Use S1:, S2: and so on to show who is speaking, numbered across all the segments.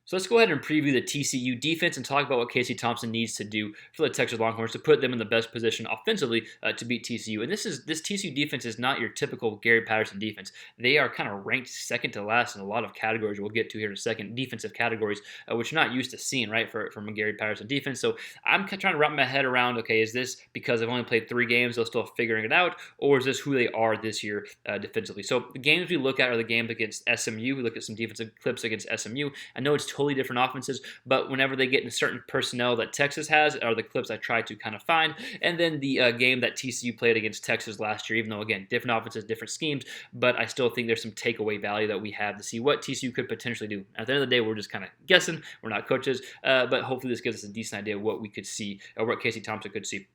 S1: So let's go ahead and preview the TCU defense and talk about what Casey Thompson needs to do for the Texas Longhorns to put them in the best position offensively to beat TCU. And this TCU defense is not your typical Gary Patterson defense. They are kind of ranked second to last in a lot of categories we'll get to here in a second, defensive categories, which you're not used to seeing, right, from a Gary Patterson defense. So I'm trying to wrap my head around, okay, is this because they've only played 3 games, they're still figuring it out, or is this who they are this year defensively? So the games we look at are the games against SMU. We look at some defensive clips against SMU. I know it's totally different offenses, but whenever they get in certain personnel that Texas has are the clips I try to kind of find. And then the game that TCU played against Texas last year, even though, again, different offenses, different schemes, but I still think there's some takeaway value that we have to see what TCU could potentially do. At the end of the day, we're just kind of guessing. We're not coaches, but hopefully this gives us a decent idea of what we could see, or what Casey Thompson could see.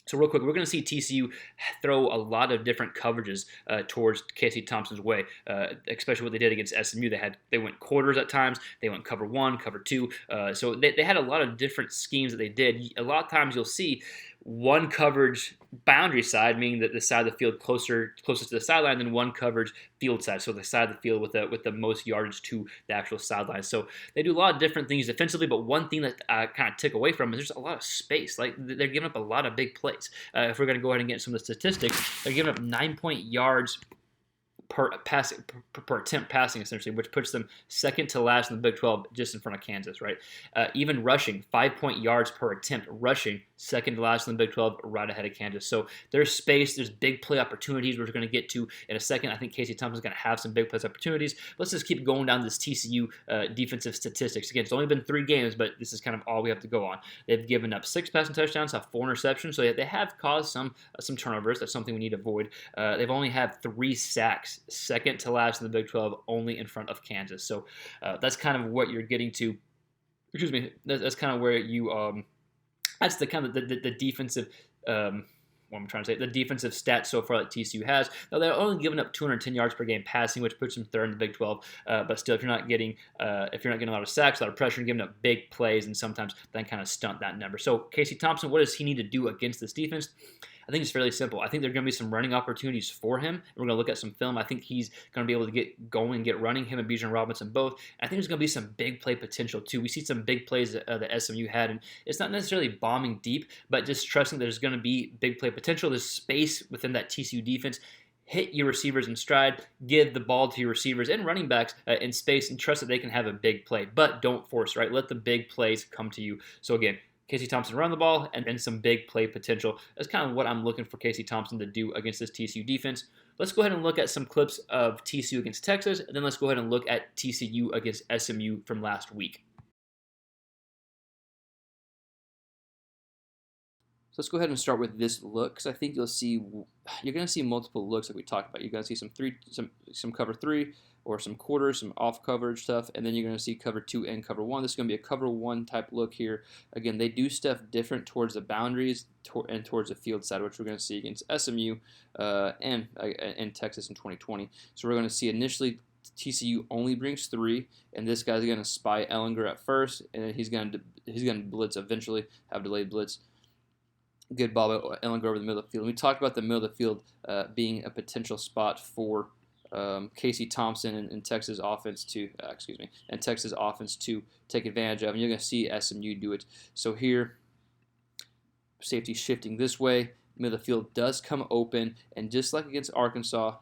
S1: So real quick, we're going to see TCU throw a lot of different coverages towards Casey Thompson's way, especially what they did against SMU. They went quarters at times. They went cover 1, cover 2. So they had a lot of different schemes that they did. A lot of times you'll see one coverage boundary side, meaning that the side of the field closest to the sideline, than one coverage field side, so the side of the field with the most yardage to the actual sideline. So they do a lot of different things defensively, but one thing that I kind of took away from is there's a lot of space. Like, they're giving up a lot of big plays. If we're going to go ahead and get some of the statistics, they're giving up 9 yards per attempt passing, essentially, which puts them second to last in the Big 12, just in front of Kansas, right? Even rushing, 5 yards per attempt rushing, second to last in the Big 12, right ahead of Kansas. So there's space, there's big play opportunities we're going to get to in a second. I think Casey Thompson's going to have some big play opportunities. Let's just keep going down this TCU defensive statistics. Again, it's only been 3 games, but this is kind of all we have to go on. They've given up 6 passing touchdowns, have 4 interceptions, so they have caused some turnovers. That's something we need to avoid. They've only had 3 sacks, second to last in the Big 12, only in front of Kansas. So that's kind of what you're getting to. Excuse me. That's kind of where you. That's the kind of the defensive. What I'm trying to say, the defensive stats so far that TCU has. Now, they're only giving up 210 yards per game passing, which puts them third in the Big 12. But still, if you're not getting a lot of sacks, a lot of pressure, and giving up big plays, and sometimes that kind of stunt that number. So Casey Thompson, what does he need to do against this defense? I think it's fairly simple. I think there are going to be some running opportunities for him. We're going to look at some film. I think he's going to be able to get going and get running, him and Bijan Robinson both. And I think there's going to be some big play potential, too. We see some big plays that SMU had, and it's not necessarily bombing deep, but just trusting there's going to be big play potential. There's space within that TCU defense. Hit your receivers in stride, give the ball to your receivers and running backs in space, and trust that they can have a big play. But don't force, right? Let the big plays come to you. So again, Casey Thompson run the ball, and then some big play potential. That's kind of what I'm looking for Casey Thompson to do against this TCU defense. Let's go ahead and look at some clips of TCU against Texas, and then let's go ahead and look at TCU against SMU from last week. So let's go ahead and start with this look, because I think you're going to see multiple looks like we talked about. You're going to see some cover 3, or some quarters, some off coverage stuff, and then you're going to see cover 2 and cover 1. This is going to be a cover 1 type look here. Again, they do stuff different towards the boundaries and towards the field side, which we're going to see against SMU and Texas in 2020. So we're going to see initially TCU only brings 3, and this guy's going to spy Ellinger at first, and then he's going to blitz eventually, have delayed blitz. Good ball by Ellinger over the middle of the field. We talked about the middle of the field being a potential spot for Casey Thompson and Texas offense to take advantage of, and you're going to see SMU do it. So here, safety shifting this way, middle of the field does come open, and just like against Arkansas,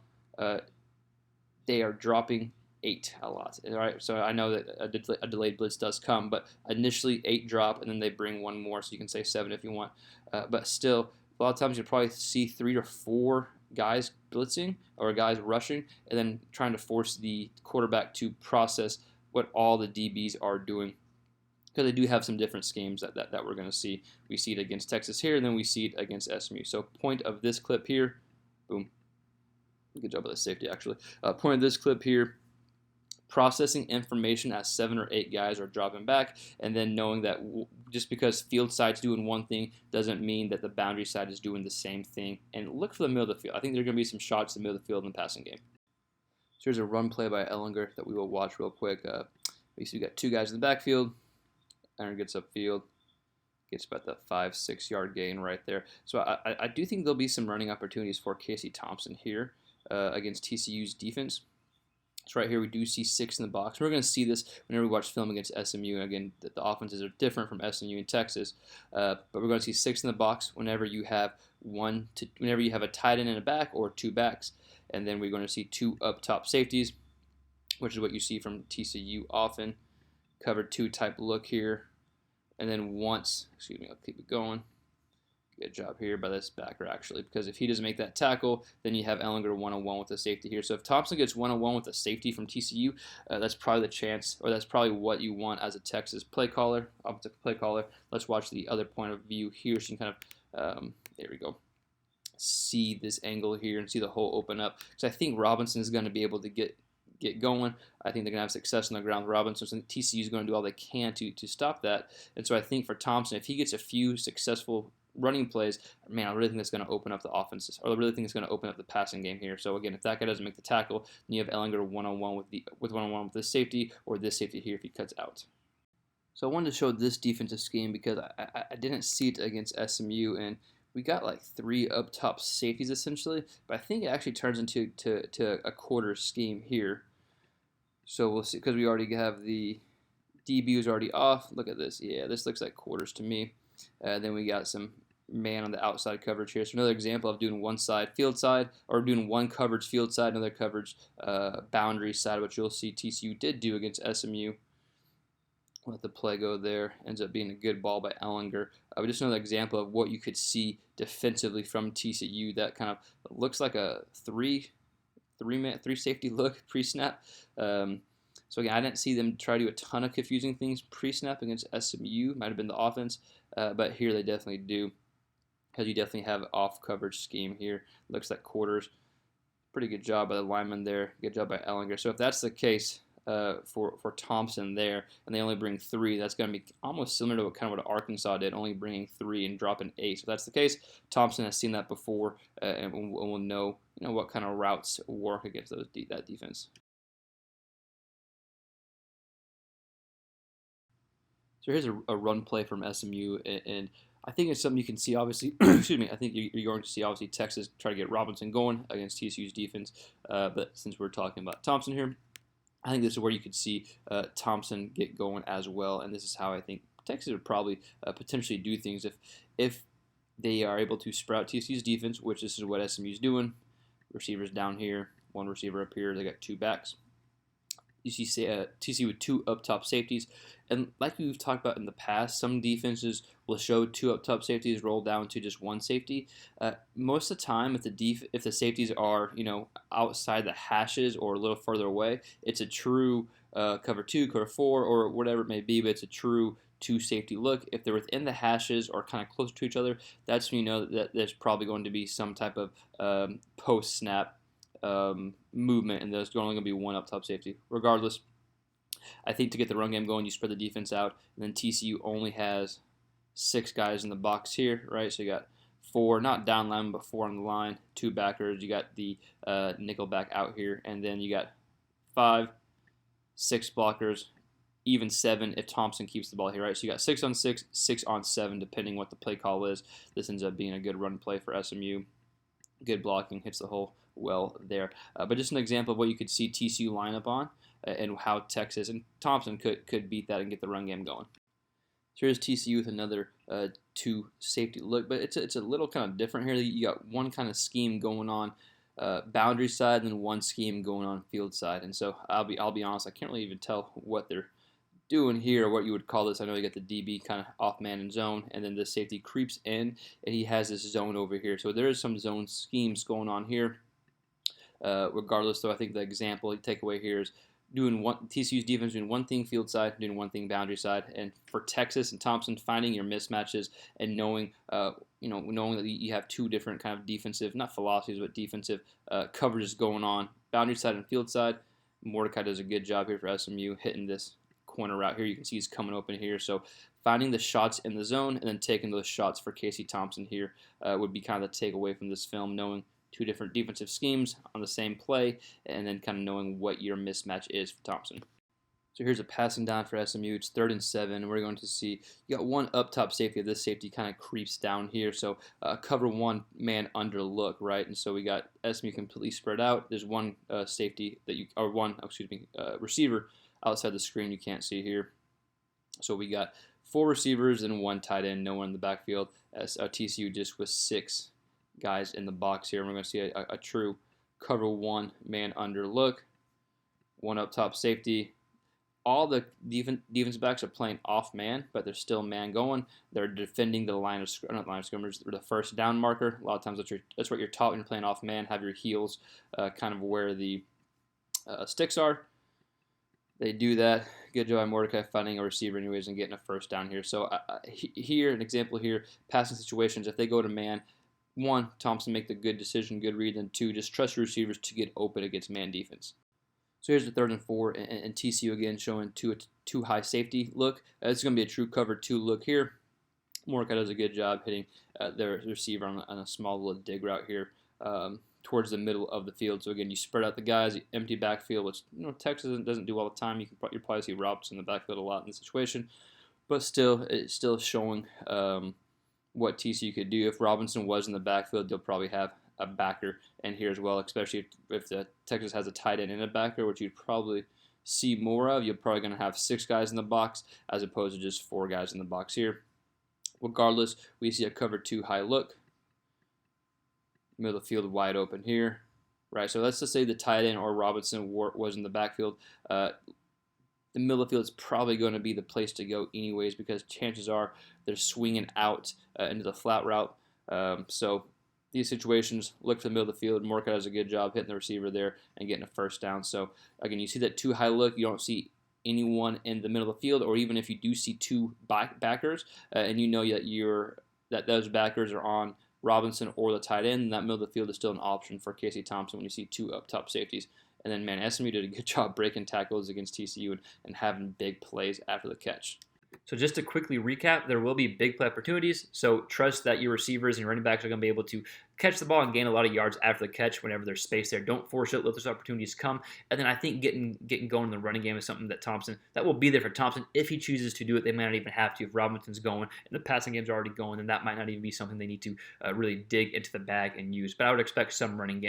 S1: they are dropping 8 a lot. All right, so I know that a delayed blitz does come, but initially 8 drop, and then they bring 1 more, so you can say 7 if you want. But still, a lot of times you'll probably see 3 to 4 guys blitzing or guys rushing, and then trying to force the quarterback to process what all the DBs are doing, because they do have some different schemes that we're going to see. We see it against Texas here, and then we see it against SMU. So point of this clip here, boom. Good job with the safety, actually. Point of this clip here, processing information as 7 or 8 guys are dropping back, and then knowing that just because field side's doing one thing doesn't mean that the boundary side is doing the same thing. And look for the middle of the field. I think there are going to be some shots in the middle of the field in the passing game. So here's a run play by Ellinger that we will watch real quick. We got 2 guys in the backfield. Aaron gets upfield. Gets about the 5-6 yard gain right there. So I do think there'll be some running opportunities for Casey Thompson here against TCU's defense.
S2: So right here we do see 6 in the box. We're going to see this whenever we watch film against SMU. Again, the offenses are different from SMU and Texas, but we're going to see 6 in the box whenever you have whenever you have a tight end in a back or 2 backs, and then we're going to see 2 up top safeties, which is what you see from TCU often. Cover 2 type look here, and then once, excuse me, I'll keep it going. Good job here by this backer, actually, because if he doesn't make that tackle, then you have Ellinger one-on-one with the safety here. So if Thompson gets one-on-one with the safety from TCU, that's probably the chance, or that's probably what you want as a Texas play caller, offensive play caller. Let's watch the other point of view here, so you can kind of, there we go, see this angle here and see the hole open up. So I think Robinson is going to be able to get going. I think they're going to have success on the ground with Robinson. So TCU is going to do all they can to stop that. And so I think for Thompson, if he gets a few successful running plays, man, I really think that's going to open up the offenses, or I really think it's going to open up the passing game here. So again, if that guy doesn't make the tackle, then you have Ellinger one-on-one with this safety, or this safety here if he cuts out. So I wanted to show this defensive scheme because I didn't see it against SMU, and we got like 3 up top safeties essentially, but I think it actually turns into a quarter scheme here. So we'll see, because we already have the DB was already off. Look at this. Yeah, this looks like quarters to me. Then we got some man on the outside coverage here. So another example of doing one side field side, or doing one coverage field side, another coverage boundary side, which you'll see TCU did do against SMU. Let the play go there. Ends up being a good ball by Ellinger. But just another example of what you could see defensively from TCU. That kind of looks like a three safety look pre-snap. So again, I didn't see them try to do a ton of confusing things pre-snap against SMU. Might have been the offense, but here they definitely do, because you definitely have off coverage scheme here. Looks like quarters. Pretty good job by the lineman there. Good job by Ellinger. So if that's the case for Thompson there, and they only bring 3, that's going to be almost similar to what Arkansas did, only bringing 3 and dropping 8. So if that's the case, Thompson has seen that before, and will know what kind of routes work against that defense. So here's a run play from SMU, and I think it's something you can see, obviously. Excuse me. I think you're going to see, obviously, Texas try to get Robinson going against TCU's defense. But since we're talking about Thompson here, I think this is where you could see Thompson get going as well. And this is how I think Texas would probably potentially do things if they are able to sprout TCU's defense, which this is what SMU's doing. Receivers down here, 1 receiver up here. They got 2 backs. You see TCU with 2 up top safeties, and like we've talked about in the past, some defenses will show 2 up top safeties roll down to just 1 safety. Most of the time, if the safeties are outside the hashes or a little further away, it's a true cover 2, cover 4, or whatever it may be, but it's a true 2 safety look. If they're within the hashes or kind of close to each other, that's when you know that there's probably going to be some type of post snap movement, and there's only going to be 1 up top safety. Regardless, I think to get the run game going, you spread the defense out, and then TCU only has 6 guys in the box here, right? So you got 4, not down line, but 4 on the line, 2 backers. You got the nickel back out here, and then you got 5, 6 blockers, even 7 if Thompson keeps the ball here, right? So you got 6 on 6, 6 on 7, depending what the play call is. This ends up being a good run play for SMU. Good blocking, hits the hole well there. But just an example of what you could see TCU line up on, and how Texas and Thompson could beat that and get the run game going. So here's TCU with another 2 safety look, but it's a little kind of different here. You got one kind of scheme going on boundary side, and then one scheme going on field side. And so I'll be honest, I can't really even tell what they're doing here, or what you would call this. I know you got the DB kind of off man and zone, and then the safety creeps in, and he has this zone over here. So there is some zone schemes going on here. Regardless, though, I think the example takeaway here is TCU's defense doing one thing field side, doing one thing boundary side, and for Texas and Thompson, finding your mismatches and knowing that you have 2 different kind of defensive, not philosophies, but defensive coverages going on, boundary side and field side. Mordecai does a good job here for SMU hitting this corner route here. You can see he's coming open here. So finding the shots in the zone and then taking those shots for Casey Thompson here would be kind of the takeaway from this film, knowing 2 different defensive schemes on the same play, and then kind of knowing what your mismatch is for Thompson. So here's a passing down for SMU. It's 3rd and 7. We're going to see you got one up top safety. This safety kind of creeps down here. So cover one man under look, right? And so we got SMU completely spread out. There's one safety that you, or one, excuse me, receiver outside the screen you can't see here. So we got 4 receivers and 1 tight end, no one in the backfield. As TCU just with 6 guys in the box here. And we're going to see a true cover one man under look. One up top safety. All the defense backs are playing off man, but they're still man going. They're defending the line of scrimmage, the first down marker. A lot of times that's what you're taught when you're playing off man. Have your heels kind of where the sticks are. They do that. Good job by Mordecai finding a receiver anyways and getting a first down here. So here, an example here, passing situations, if they go to man, 1, Thompson make the good decision, good read, and 2, just trust your receivers to get open against man defense. So here's the 3rd and 4, and TCU again showing two high safety look. It's going to be a true cover 2 look here. Mordecai does a good job hitting their receiver on a small little dig route here towards the middle of the field. So again, you spread out the guys, empty backfield, which Texas doesn't do all the time. You'll probably see Robinson in the backfield a lot in this situation, but still, it's still showing what TCU could do. If Robinson was in the backfield, they'll probably have a backer in here as well, especially if the Texas has a tight end and a backer, which you'd probably see more of. You're probably going to have 6 guys in the box as opposed to just 4 guys in the box here. Regardless, we see a cover 2 high look. Middle of the field wide open here, right? So let's just say the tight end or Robinson was in the backfield. The middle of the field is probably going to be the place to go anyways because chances are they're swinging out into the flat route. So these situations, look for the middle of the field. Mordecai does a good job hitting the receiver there and getting a first down. So again, you see that 2 high look. You don't see anyone in the middle of the field, or even if you do see 2 backers, and you know that those backers are on Robinson or the tight end, that middle of the field is still an option for Casey Thompson when you see 2 up top safeties. And then, man, SMU did a good job breaking tackles against TCU and having big plays after the catch.
S1: So just to quickly recap, there will be big play opportunities. So trust that your receivers and running backs are going to be able to catch the ball and gain a lot of yards after the catch whenever there's space there. Don't force it. Let those opportunities come. And then I think getting going in the running game is something that will be there for Thompson if he chooses to do it. They might not even have to. If Robinson's going and the passing game's already going, then that might not even be something they need to really dig into the bag and use. But I would expect some running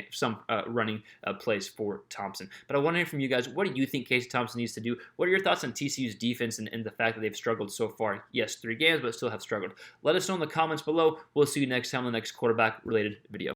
S1: plays for Thompson. But I want to hear from you guys. What do you think Casey Thompson needs to do? What are your thoughts on TCU's defense and the fact that they've struggled so far? Yes, 3 games, but still have struggled. Let us know in the comments below. We'll see you next time on the next quarterback-related video.